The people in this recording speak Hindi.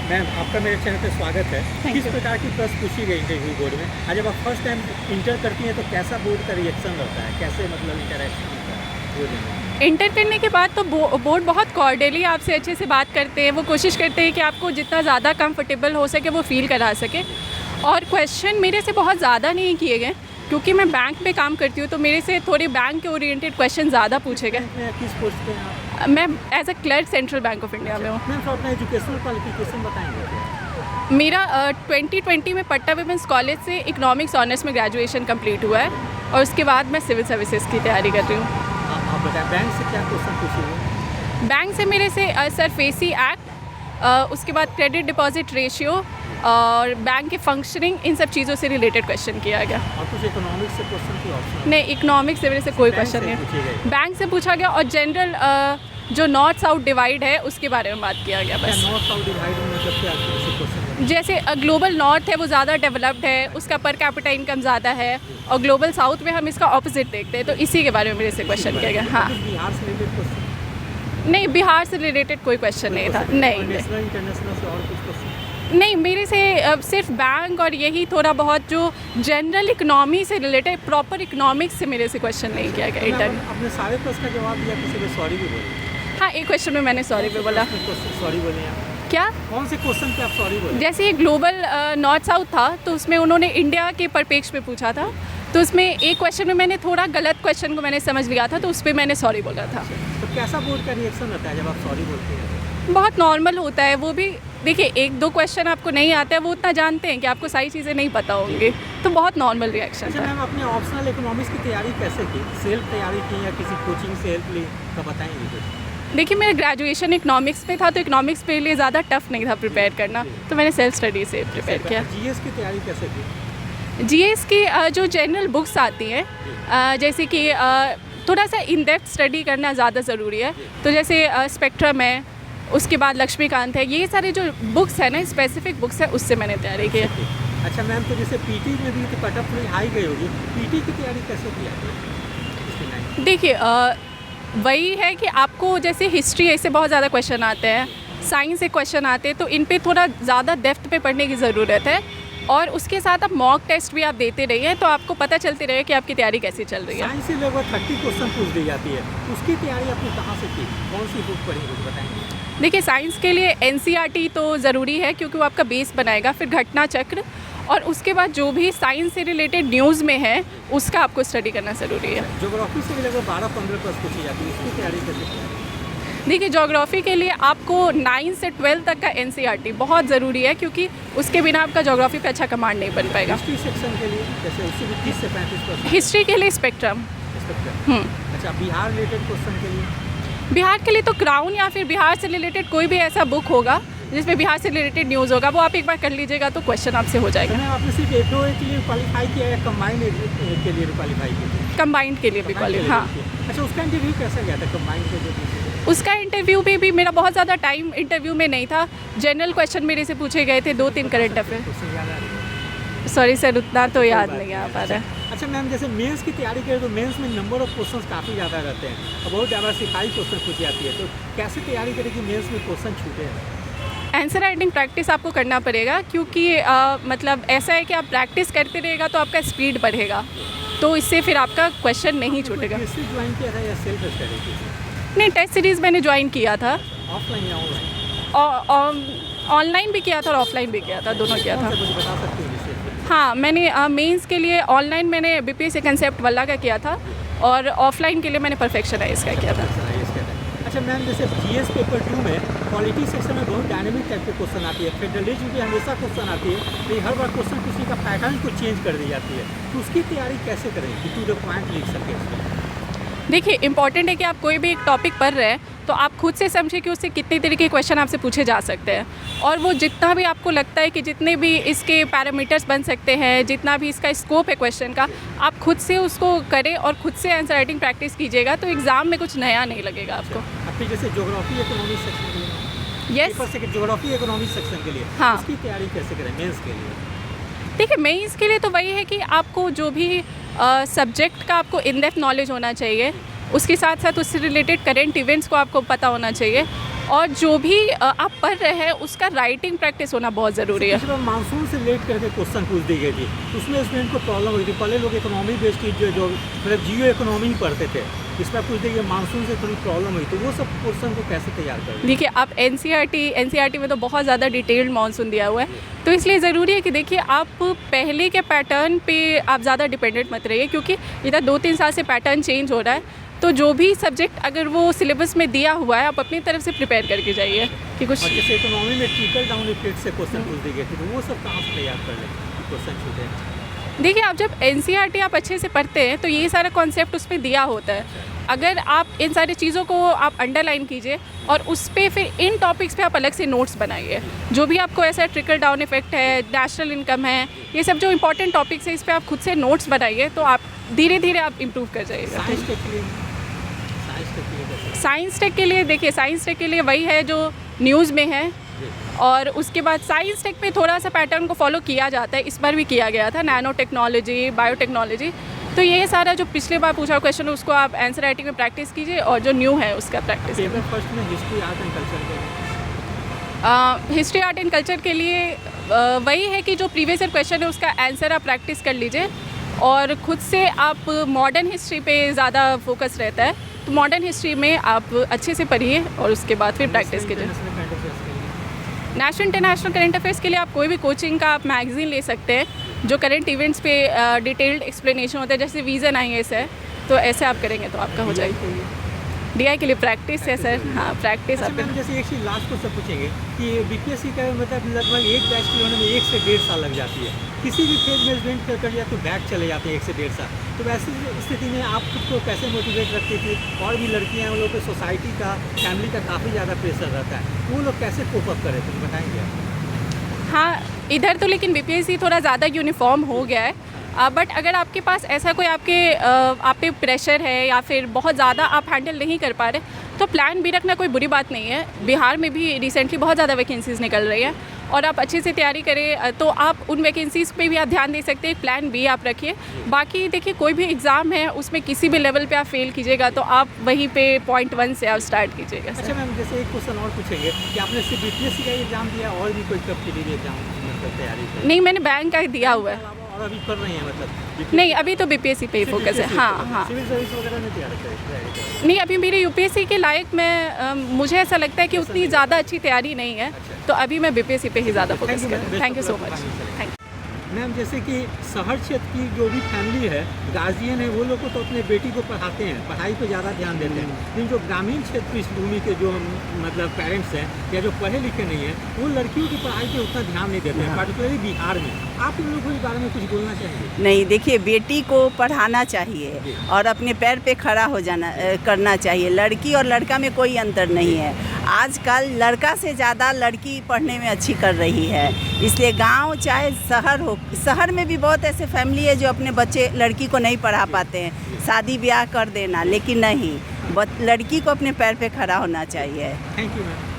मैम, आपका मेरे चैनल पे स्वागत है। थैंक किस यू। प्रकार की प्रश्न पूछी गई इंटरव्यू बोर्ड में? आज जब आप फर्स्ट टाइम इंटर करती हैं तो कैसा बोर्ड का रिएक्शन रहता है? कैसे मतलब इंटरेक्शन होता है वो देने? इंटर करने के बाद तो बोर्ड बहुत कॉर्डियली आपसे अच्छे से बात करते हैं। वो कोशिश करते हैं कि आपको जितना ज़्यादा कंफर्टेबल हो सके वो फ़ील करा सके। और क्वेश्चन मेरे से बहुत ज़्यादा नहीं किए गए क्योंकि मैं बैंक में काम करती हूँ, तो मेरे से थोड़े बैंक के ओरिएंटेड क्वेश्चन ज़्यादा पूछे गए। बैंक में किस पोस्ट पे हैं आप? मैं as a clerk Central Bank of India में हूँ। मैम, तो अपना एजुकेशनल क्वालिफिकेशन बताएंगे क्या? मेरा 2020 में पट्टा विमेंस कॉलेज से इकोनॉमिक्स ऑनर्स में ग्रेजुएशन कंप्लीट हुआ है और उसके बाद मैं सिविल सर्विसेज की तैयारी कर रही हूँ। आप बताएं, बैंक से क्या क्वेश्चन पूछे हुए? बैंक से मेरे से सरफेसी एक्ट, उसके बाद क्रेडिट डिपॉजिट रेशियो और बैंक की फंक्शनिंग, इन सब चीज़ों से रिलेटेड क्वेश्चन किया गया। और कुछ इकोनॉमिक्स से क्वेश्चन की ऑप्शन? नहीं, इकोनॉमिक्स से मेरे से कोई बैंक क्वेश्चन से नहीं पूछे गए? है। बैंक से पूछा गया और जनरल जो नॉर्थ साउथ डिवाइड है उसके बारे में बात किया गया क्या बस। नॉर्थ साउथ डिवाइड में मतलब क्या क्वेश्चन? जैसे ग्लोबल नॉर्थ है वो ज़्यादा डेवलप्ड है, उसका पर कैपिटा इनकम ज़्यादा है, और ग्लोबल साउथ में हम इसका ऑपोजिट देखते हैं, तो इसी के बारे में मेरे से क्वेश्चन किया गया। हाँ, बिहार से रिलेटेड क्वेश्चन? नहीं, बिहार से रिलेटेड कोई क्वेश्चन नहीं था। नहीं, नेशनल इंटरनेशनल से और कुछ क्वेश्चन? नहीं, मेरे से सिर्फ बैंक और यही थोड़ा बहुत जो जनरल इकोनॉमी से रिलेटेड, प्रॉपर इकोनॉमिक्स से मेरे से क्वेश्चन नहीं किया गया इंटरव्यू। आपने सारे प्रश्न का जवाब दिया, किसी को सॉरी भी बोले? हाँ, एक क्वेश्चन में मैंने सॉरी पे बोला। सॉरी बोले आप? क्या? कौन से क्वेश्चन पे आप सॉरी बोले? जैसे ये ग्लोबल नॉर्थ साउथ था तो उसमें उन्होंने इंडिया के परिप्रेक्ष्य में पूछा था, तो उसमें एक क्वेश्चन में मैंने थोड़ा गलत क्वेश्चन को मैंने समझ लिया था, तो उस पर मैंने सॉरी बोला था। तो कैसा बोर्ड का रिएक्शन रहता है जब आप सॉरी बोलते हैं? बहुत नॉर्मल होता है वो भी। देखिए, एक दो क्वेश्चन आपको नहीं आते हैं, वो उतना जानते हैं कि आपको सारी चीज़ें नहीं पता होंगी, तो बहुत नॉर्मल रिएक्शन अच्छा था। मैम, आपने ऑप्शनल इकोनॉमिक्स की तैयारी कैसे की? सेल्फ तैयारी की या किसी कोचिंग से हेल्प ली? तो बताएंगे कुछ? देखिए, मेरा ग्रेजुएशन इकोनॉमिक्स में था, तो इकोनॉमिक्स के लिए ज़्यादा टफ नहीं था प्रिपेयर करना, तो मैंने सेल्फ स्टडी से प्रिपेयर किया। जीएस की तैयारी कैसे की? जीएस की जो जनरल बुक्स आती हैं, जैसे कि थोड़ा सा इन डेप्थ स्टडी करना ज़्यादा ज़रूरी है, तो जैसे स्पेक्ट्रम है, उसके बाद लक्ष्मीकांत है, ये सारे जो बुक्स हैं ना, स्पेसिफिक बुक्स है, उससे मैंने तैयारी की है। अच्छा मैम, तो जैसे पीटी में भी तो कटअप थोड़ी हाई गई होगी, पीटी की तैयारी कैसे की आपने? देखिए, वही है कि आपको जैसे हिस्ट्री ऐसे बहुत ज़्यादा क्वेश्चन आते हैं, साइंस से क्वेश्चन आते हैं, तो इन पे थोड़ा ज़्यादा डेप्थ पे पढ़ने की ज़रूरत है, और उसके साथ आप मॉक टेस्ट भी आप देते रहिए, तो आपको पता चलती रहे कि आपकी तैयारी कैसी चल रही है। साइंस से लगभग 30 क्वेश्चन पूछ दी जाती है, उसकी तैयारी आपने कहाँ से की? कौन सी बुक पढ़ी कुछ बताएंगे? देखिए, साइंस के लिए एनसीईआरटी तो ज़रूरी है क्योंकि वो आपका बेस बनाएगा, फिर घटना चक्र, और उसके बाद जो भी साइंस से रिलेटेड न्यूज़ में है उसका आपको स्टडी करना ज़रूरी है। ज्योग्राफी से भी लगभग 12-15 प्रश्न पूछी जाती है, उसकी तैयारी कैसे की? देखिए, ज्योग्राफी के लिए आपको 9 से 12 तक का एनसीईआरटी बहुत ज़रूरी है क्योंकि उसके बिना आपका ज्योग्राफी पे अच्छा कमांड नहीं बन पाएगा। हिस्ट्री सेक्शन के लिए जैसे उससे भी 30 से 35 प्रश्न? हिस्ट्री के लिए स्पेक्ट्रम। अच्छा, बिहार रिलेटेड क्वेश्चन के लिए? बिहार के लिए तो क्राउन या फिर बिहार से रिलेटेड कोई भी ऐसा बुक होगा जिसमें बिहार से रिलेटेड न्यूज़ होगा, वो आप एक बार कर लीजिएगा तो क्वेश्चन आपसे हो जाएगा। मैंने आपने सिर्फ एक के लिए क्वालिफाई किया या कंबाइंड के लिए क्वालिफाई किया? कंबाइंड के लिए भी क्वालिफाई, हाँ। अच्छा, उसका इंटरव्यू कैसा गया था कंबाइंड के लिए? उसका इंटरव्यू भी मेरा बहुत ज़्यादा टाइम इंटरव्यू में नहीं था। जनरल क्वेश्चन मेरे से पूछे गए थे, 2-3 करंट अफेयर। क्वेश्चन याद आ रही है? सॉरी सर, उतना तो याद नहीं आ पा रहा है। अच्छा मैम, जैसे मेंस की तैयारी करें तो मेंस में नंबर ऑफ क्वेश्चंस काफ़ी ज़्यादा रहते हैं और बहुत डाइवर्सिफाइड क्वेश्चन पूछी जाती है, तो कैसे तैयारी करें कि मेंस में क्वेश्चन छूटे? आंसर राइटिंग प्रैक्टिस आपको करना पड़ेगा क्योंकि मतलब ऐसा है कि आप प्रैक्टिस करते रहेगा तो आपका स्पीड बढ़ेगा, तो इससे फिर आपका क्वेश्चन नहीं छूटेगा। ज्वाइन किया था या सेल्फ स्टडी की? नहीं, टेस्ट सीरीज़ मैंने ज्वाइन किया था, ऑफलाइन या ऑनलाइन? ऑनलाइन भी किया था और ऑफलाइन भी किया था, दोनों किया था। कुछ बता सकते हैं विशेष? हाँ, मैंने मेंस के लिए ऑनलाइन मैंने बीपीएससी कंसेप्ट वाला का किया था और ऑफलाइन के लिए मैंने परफेक्शनाइज का किया था। अच्छा मैम, जैसे जीएस पेपर 2 में पॉलिटिक्स सेक्शन में बहुत डायनेमिक टाइप के क्वेश्चन आती है, फेडरलिज्म की हमेशा क्वेश्चन आती है, लेकिन हर बार क्वेश्चन किसी का पैटर्न को चेंज कर दी जाती है, तो उसकी तैयारी कैसे करें कि टू द पॉइंट लिख सकें? देखिए, इंपॉर्टेंट है कि आप कोई भी एक टॉपिक पढ़ रहे हैं तो आप खुद से समझिए कि उससे कितने तरीके के क्वेश्चन आपसे पूछे जा सकते हैं, और वो जितना भी आपको लगता है कि जितने भी इसके पैरामीटर्स बन सकते हैं, जितना भी इसका स्कोप है क्वेश्चन का, आप खुद से उसको करें और खुद से आंसर राइटिंग प्रैक्टिस कीजिएगा, तो एग्ज़ाम में कुछ नया नहीं लगेगा आपको। आपकी जैसे ज्योग्राफी इकोनॉमिक्स सेक्शन के लिए? यस। पेपर से ज्योग्राफी इकोनॉमिक्स सेक्शन के लिए, हाँ। उसकी तैयारी कैसे करें मेंस के लिए? देखिए, मेंस के लिए तो वही है कि आपको जो भी सब्जेक्ट का आपको इन डेप्थ नॉलेज होना चाहिए, उसके साथ साथ उससे रिलेटेड करेंट इवेंट्स को आपको पता होना चाहिए, और जो भी आप पढ़ रहे हैं उसका राइटिंग प्रैक्टिस होना बहुत ज़रूरी है। इस बार मानसून से लेट करके क्वेश्चन पूछ दी गई थी, उसमें स्टूडेंट को प्रॉब्लम हुई थी। पहले लोग इकोनॉमी बेस्ड जो मतलब जियो इकोनॉमी ही पढ़ते थे, इस बार पूछ दी गई मानसून से थोड़ी प्रॉब्लम हुई, तो वो सब क्वेश्चन को कैसे तैयार करें? देखिए, आप एनसीईआरटी में तो बहुत ज़्यादा डिटेल्ड मानसून दिया हुआ है, तो इसलिए ज़रूरी है कि देखिए आप पहले के पैटर्न पे आप ज़्यादा डिपेंडेंट मत रहिए, क्योंकि इधर 2-3 साल से पैटर्न चेंज हो रहा है। तो जो भी सब्जेक्ट अगर वो सिलेबस में दिया हुआ है, आप अपनी तरफ से प्रिपेयर करके जाइए कि कुछ। और जैसे इकोनॉमी में ट्रिकल डाउन इफेक्ट से क्वेश्चन पूछ दी गई थी, तो वो सब कहाँ से तैयार कर लें क्वेश्चन छूटे? देखिए, आप जब एनसीईआरटी आप अच्छे से पढ़ते हैं तो ये सारा कॉन्सेप्ट उसमें दिया होता है। अगर आप इन सारी चीज़ों को आप अंडरलाइन कीजिए और उस पर फिर इन टॉपिक्स पे आप अलग से नोट्स बनाइए। जो भी आपको ऐसा ट्रिकल डाउन इफेक्ट है, नेशनल इनकम है, ये सब जो इंपॉर्टेंट टॉपिक्स है, इस पर आप खुद से नोट्स बनाइए, तो आप धीरे धीरे आप इम्प्रूव कर जाइएगा। साइंस टेक के लिए देखिए, साइंस टेक के लिए वही है जो न्यूज़ में है, और उसके बाद साइंस टेक में थोड़ा सा पैटर्न को फॉलो किया जाता है। इस बार भी किया गया था, नैनो टेक्नोलॉजी, बायोटेक्नोलॉजी। तो ये सारा जो पिछले बार पूछा क्वेश्चन उसको आप आंसर राइटिंग में प्रैक्टिस कीजिए, और जो न्यू है उसका प्रैक्टिस कीजिए। फर्स्ट में history art and culture history art and culture के लिए वही है कि जो प्रीवियस ईयर क्वेश्चन है उसका आंसर आप प्रैक्टिस कर लीजिए, और खुद से आप मॉडर्न हिस्ट्री पे ज़्यादा फोकस रहता है, तो मॉडर्न हिस्ट्री में आप अच्छे से पढ़िए और उसके बाद फिर प्रैक्टिस कीजिए। नेशनल इंटरनेशनल करंट अफेयर्स के लिए आप कोई भी कोचिंग का आप मैगज़ीन ले सकते हैं, जो करंट इवेंट्स पे डिटेल्ड एक्सप्लेनेशन होता है, जैसे विज़न IAS है, तो ऐसे आप करेंगे तो आपका हो जाएगा। DI के लिए प्रैक्टिस है सर, हाँ प्रैक्टिस। अच्छा मैम, जैसे एक चीज़ लास्ट को सब पूछेंगे कि BPSC का मतलब लगभग एक बैच के होने में 1 से 1.5 साल लग जाती है। किसी भी फेज में स्टूडेंट कर जाए तो बैक चले जाते हैं 1 से 1.5 साल। तो वैसी स्थिति में आप खुद को कैसे मोटिवेट रखती थी? और भी लड़कियाँ, उन लोगों को सोसाइटी का, फैमिली का काफ़ी ज़्यादा प्रेशर रहता है, वो लोग कैसे कोप अप करें, कुछ बताएंगे आप? हाँ, इधर तो लेकिन BPSC थोड़ा ज़्यादा यूनिफॉर्म हो गया है, बट अगर आपके पास ऐसा कोई आप पे प्रेशर है या फिर बहुत ज़्यादा आप हैंडल नहीं कर पा रहे, तो प्लान भी रखना कोई बुरी बात नहीं है। बिहार में भी रिसेंटली बहुत ज़्यादा वैकेंसीज़ निकल रही हैं, और आप अच्छे से तैयारी करें तो आप उन वैकेंसीज़ पे भी आप ध्यान दे सकते हैं। प्लान B आप रखिए। बाकी देखिए, कोई भी एग्ज़ाम है उसमें किसी भी लेवल पे आप फेल कीजिएगा तो आप वहीं पे पॉइंट 1 से आप स्टार्ट कीजिएगा। अच्छा मैम, जैसे एक क्वेश्चन और पूछेंगे कि आपने सिर्फ BPSC का एग्जाम दिया और भी कोई कॉम्पिटिटिव एग्जाम मतलब तैयारी की? नहीं, मैंने बैंक का दिया हुआ है। और अभी कर रही हैं मतलब? नहीं, अभी तो BPSC पे ही फोकस है। हाँ हाँ, सिविल सर्विस वगैरह नहीं तैयारी करें? नहीं, अभी मेरी UPSC के लायक मुझे ऐसा लगता है कि उतनी ज़्यादा अच्छी तैयारी नहीं है, तो अभी मैं BPSC पे ही ज़्यादा फोकस कर रही हूँ। Thank you so much. Thank you ma'am, जैसे कि शहर क्षेत्र की जो भी फैमिली है, गार्जियन है, वो लोग को तो अपने बेटी को पढ़ाते हैं, पढ़ाई पे ज़्यादा ध्यान देते हैं, लेकिन जो ग्रामीण क्षेत्र पृष्ठभूमि के जो मतलब पेरेंट्स हैं या जो पढ़े लिखे नहीं हैं, वो लड़कियों की पढ़ाई पे उतना ध्यान नहीं देते हैं, पर्टिकुलरली बिहार में। आप इन लोगों को इस बारे में कुछ बोलना चाहेंगे? नहीं, देखिए, बेटी को पढ़ाना चाहिए और अपने पैर पे खड़ा हो जाना करना चाहिए। लड़की और लड़का में कोई अंतर नहीं है। आजकल लड़का से ज़्यादा लड़की पढ़ने में अच्छी कर रही है, इसलिए गांव चाहे शहर हो, शहर में भी बहुत ऐसे फैमिली है जो अपने बच्चे लड़की को नहीं पढ़ा पाते हैं, शादी ब्याह कर देना, लेकिन नहीं, लड़की को अपने पैर पे खड़ा होना चाहिए। Thank you ma'am.